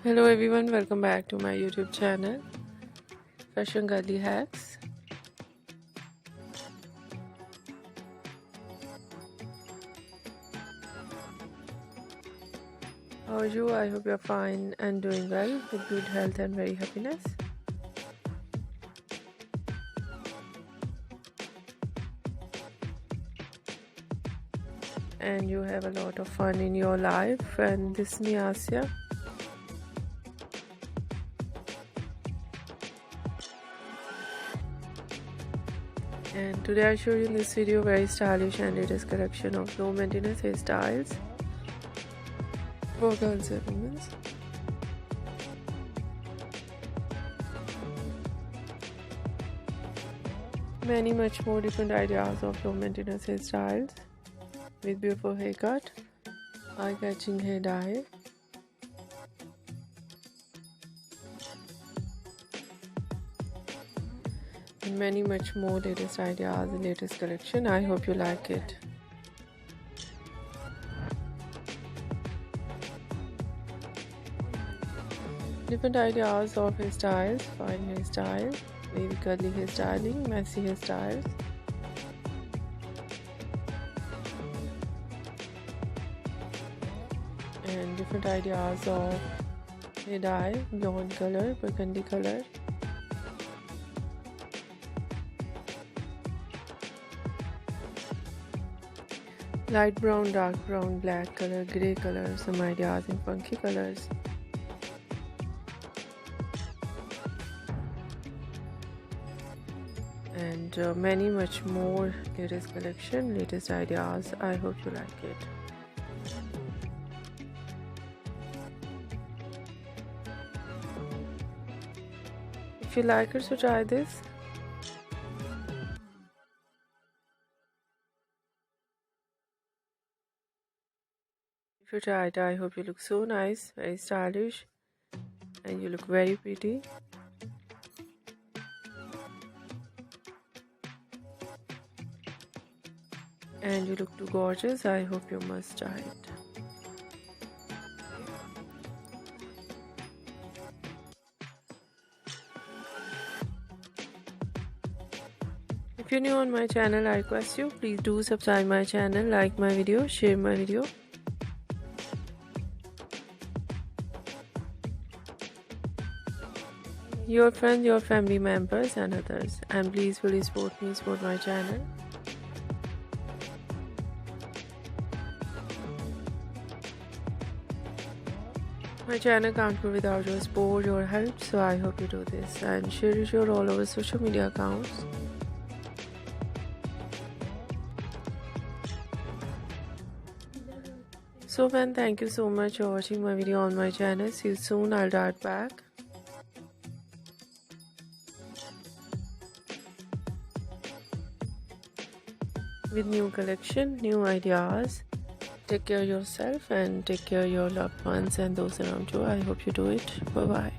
Hello everyone, welcome back to my YouTube channel Fashion Girly Hacks. How are you? I hope you're fine and doing well with good health and very happiness. And you have a lot of fun in your life. And this is me, Asya. And today I show you in this video very stylish and latest collection of low maintenance hairstyles for girls and women. Many much more different ideas of low maintenance hairstyles with beautiful haircut, eye-catching hair dye, and many much more latest ideas and latest collection. I hope you like it. Different ideas of hairstyles, fine hairstyle, wavy curly hairstyling, messy hairstyles, and different ideas of hair dye, blonde color, burgundy color, light brown, dark brown, black color, grey color, some ideas in funky colors. And many much more latest collection, latest ideas. I hope you like it. If you like it, so try this. If you try it, I hope you look so nice, very stylish, and you look very pretty. And you look too gorgeous. I hope you must try it. If you're new on my channel, I request you, please do subscribe my channel, like my video, share my video. Your friends, your family members and others. And please fully support me, support my channel. My channel can't go without your support, your help, so I hope you do this and share it your all over social media accounts. So man, thank you so much for watching my video on my channel. See you soon. I'll dart back. With new collection, new ideas. Take care of yourself and take care of your loved ones and those around you. I hope you do it. Bye bye.